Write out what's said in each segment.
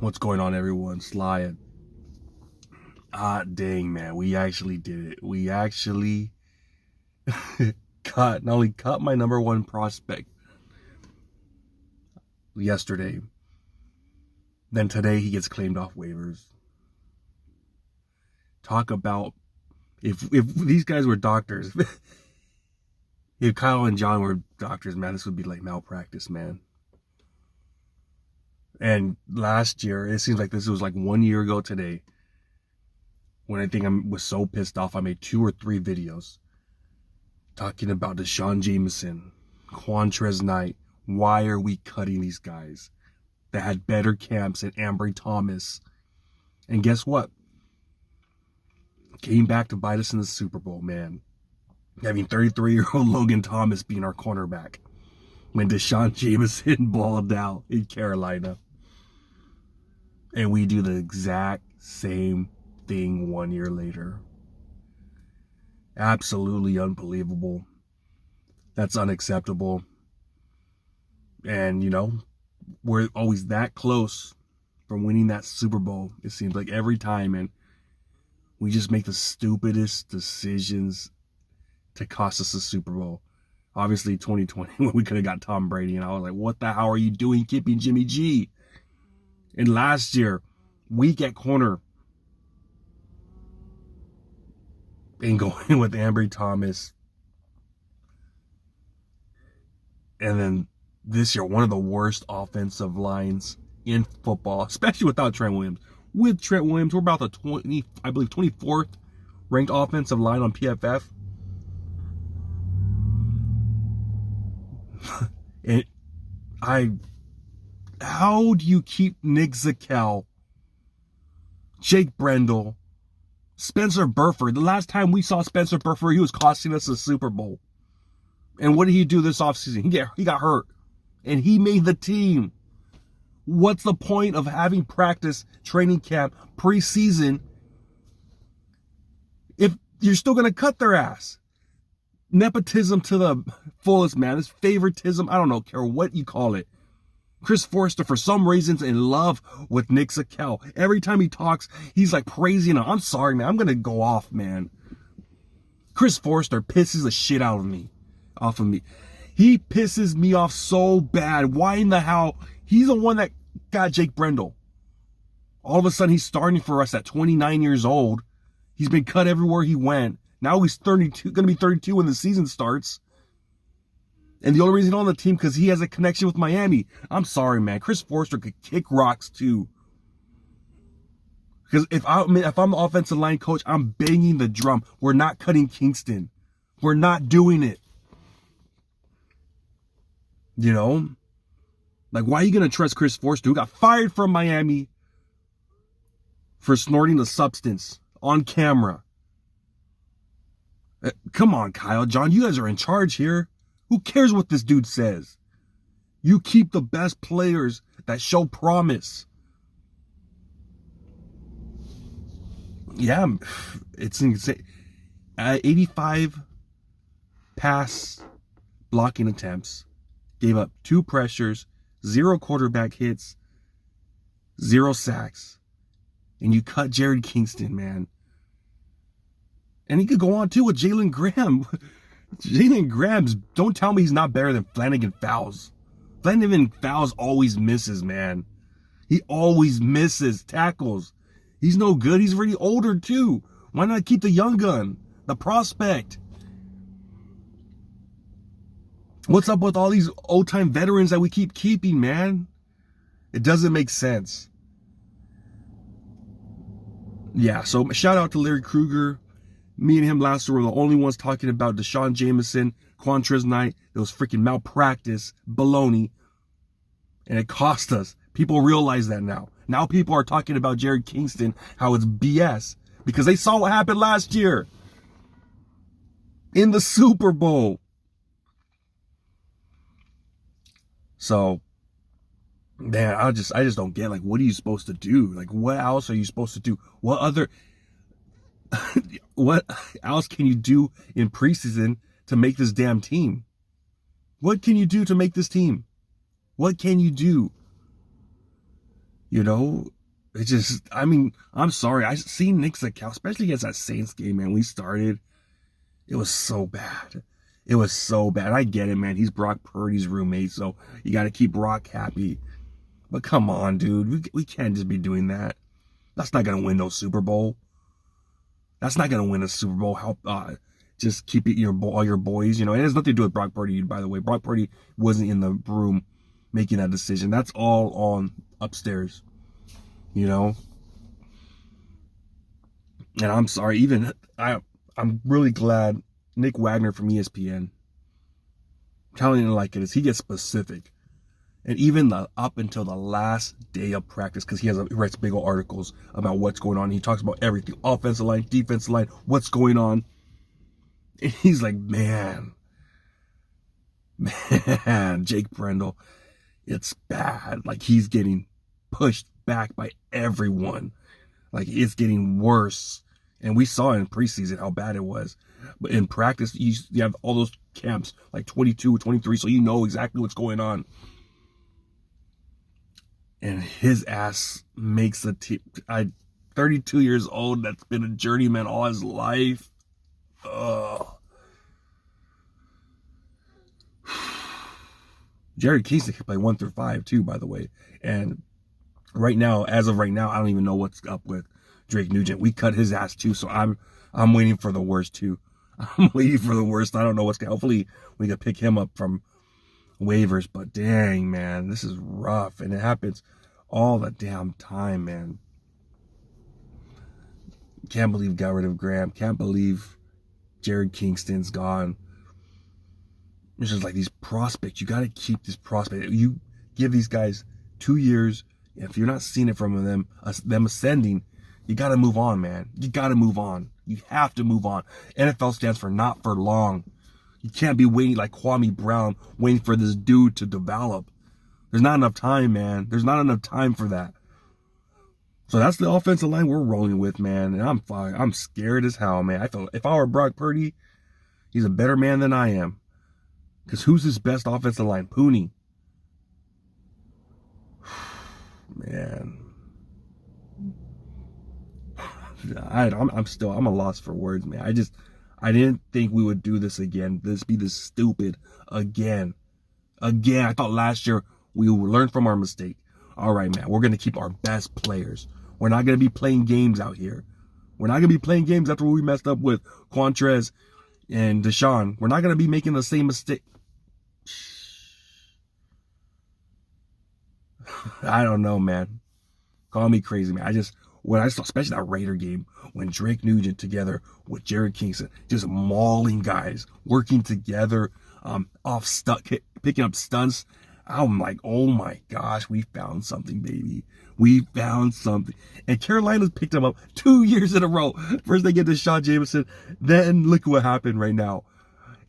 What's going on, everyone? Sly. Dang, man. We actually did it. We actually not only cut my number one prospect yesterday, then today he gets claimed off waivers. Talk about if these guys were doctors, if Kyle and John were doctors, man, this would be like malpractice, man. And last year, it seems like this was like 1 year ago today, when I think I was so pissed off, I made 2 or 3 videos talking about Deshaun Jameson, Quantrez Knight. Why are we cutting these guys that had better camps than Ambry Thomas? And guess what? Came back to bite us in the Super Bowl, man. Having 33-year-old Logan Thomas being our cornerback when Deshaun Jameson balled out in Carolina. And we do the exact same thing 1 year later. Absolutely unbelievable. That's unacceptable. And, we're always that close from winning that Super Bowl. It seems like every time, and we just make the stupidest decisions to cost us the Super Bowl. Obviously, 2020, when we could have got Tom Brady, and I was like, what the hell are you doing keeping Jimmy G? And last year, weak at corner, and going with Ambry Thomas. And then this year, one of the worst offensive lines in football, especially without Trent Williams. With Trent Williams, we're about the 24th ranked offensive line on PFF. And how do you keep Nick Zakelj, Jake Brendel, Spencer Burford? The last time we saw Spencer Burford, he was costing us a Super Bowl. And what did he do this offseason? He got hurt. And he made the team. What's the point of having practice, training camp, preseason if you're still going to cut their ass? Nepotism to the fullest, man. It's favoritism. I don't care what you call it. Chris Forster, for some reasons, in love with Nick Zakelj. Every time he talks, he's like praising him. I'm sorry, man. I'm going to go off, man. Chris Forster pisses the shit out of me. He pisses me off so bad. Why in the hell? He's the one that got Jake Brendel. All of a sudden, he's starting for us at 29 years old. He's been cut everywhere he went. Now he's 32, going to be 32 when the season starts. And the only reason he's on the team because he has a connection with Miami. I'm sorry, man. Chris Forster could kick rocks too. Because if I'm the offensive line coach, I'm banging the drum. We're not cutting Kingston. We're not doing it. Like, why are you going to trust Chris Forster, who got fired from Miami for snorting a substance on camera? Come on, Kyle, John, you guys are in charge here. Who cares what this dude says? You keep the best players that show promise. Yeah, it's insane. 85 pass blocking attempts. Gave up 2 pressures, 0 quarterback hits, 0 sacks. And you cut Jarrett Kingston, man. And he could go on too with Jalen Graham. Jalen Graham's, don't tell me he's not better than Flanagan Fowles. Flanagan Fowles always misses, man. He always misses tackles. He's no good. He's already older too. Why not keep the young gun, the prospect? What's up with all these old-time veterans that we keep keeping, man? It doesn't make sense. Yeah, so shout out to Larry Krueger. Me and him last year were the only ones talking about Deshaun Jameson, Quantrez Knight. It was freaking malpractice, baloney. And it cost us. People realize that now. Now people are talking about Jarrett Kingston, how it's BS. Because they saw what happened last year. In the Super Bowl. So, man, I just don't get, like, what are you supposed to do? Like, what else are you supposed to do? What else can you do in preseason to make this damn team? What can you do to make this team? What can you do? You know, it just, I mean, I'm sorry. I seen Nick Zakow, especially against that Saints game, man. We started, it was so bad. It was so bad. I get it, man. He's Brock Purdy's roommate, so you got to keep Brock happy. But come on, dude. We can't just be doing that. That's not going to win no Super Bowl. That's not going to win a Super Bowl. Help, just keep it all your boys. You know, it has nothing to do with Brock Purdy, by the way. Brock Purdy wasn't in the room making that decision. That's all on upstairs, you know. And I'm sorry, I'm really glad Nick Wagner from ESPN, I'm telling you like it is, he gets specific. And even up until the last day of practice, because he writes big old articles about what's going on. He talks about everything, offensive line, defensive line, what's going on. And he's like, man, Jake Brendel, it's bad. Like, he's getting pushed back by everyone. Like, it's getting worse. And we saw in preseason how bad it was. But in practice, you have all those camps, like 22, 23, so you know exactly what's going on. And his ass makes the team. 32 years old, that's been a journeyman all his life. Ugh. Jarrett Kingston can play 1 through 5 too, by the way. And right now, as of right now, I don't even know what's up with Drake Nugent. We cut his ass too, so I'm waiting for the worst too. I'm waiting for the worst. I don't know what's going. Hopefully, we can pick him up from waivers. But dang, man, this is rough, and it happens all the damn time, man. Can't believe got rid of Graham. Can't believe Jarrett Kingston's gone. It's just like these prospects. You got to keep this prospect. You give these guys 2 years. If you're not seeing it from them ascending, you got to move on, man. You got to move on. You have to move on. NFL stands for not for long. You can't be waiting like Kwame Brown, waiting for this dude to develop. There's not enough time, man. There's not enough time for that. So that's the offensive line we're rolling with, man. And I'm fine. I'm scared as hell, man. I feel if I were Brock Purdy, he's a better man than I am. Because who's his best offensive line? Pooney. Man. I'm a loss for words, man. I didn't think we would do this again. Be this stupid again. I thought last year we would learn from our mistake. All right, man. We're going to keep our best players. We're not going to be playing games out here. We're not going to be playing games after what we messed up with Quantrez and Deshaun. We're not going to be making the same mistake. I don't know, man. Call me crazy, man. When I saw, especially that Raider game, when Drake Nugent together with Jarrett Kingston, just mauling guys, working together, picking up stunts. I'm like, oh my gosh, we found something, baby. We found something. And Carolina's picked him up 2 years in a row. First they get to Sean Jameson, then look what happened right now.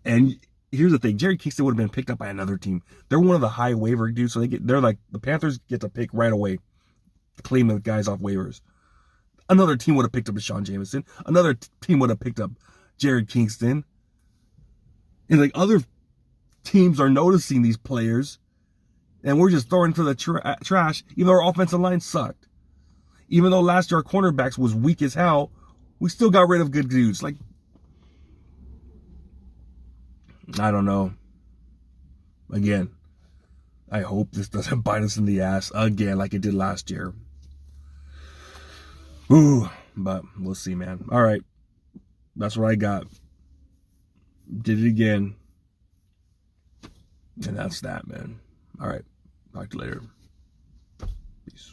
And here's the thing, Jarrett Kingston would have been picked up by another team. They're one of the high waiver dudes, so they're like, the Panthers get to pick right away, claim the guys off waivers. Another team would have picked up Deshaun Jameson. Another team would have picked up Jarrett Kingston. And like other teams are noticing these players, and we're just throwing to the trash, even though our offensive line sucked. Even though last year our cornerbacks was weak as hell, we still got rid of good dudes. Like, I don't know. Again, I hope this doesn't bite us in the ass again like it did last year. Ooh, but we'll see, man. All right. That's what I got. Did it again. And that's that, man. All right. Talk to you later. Peace.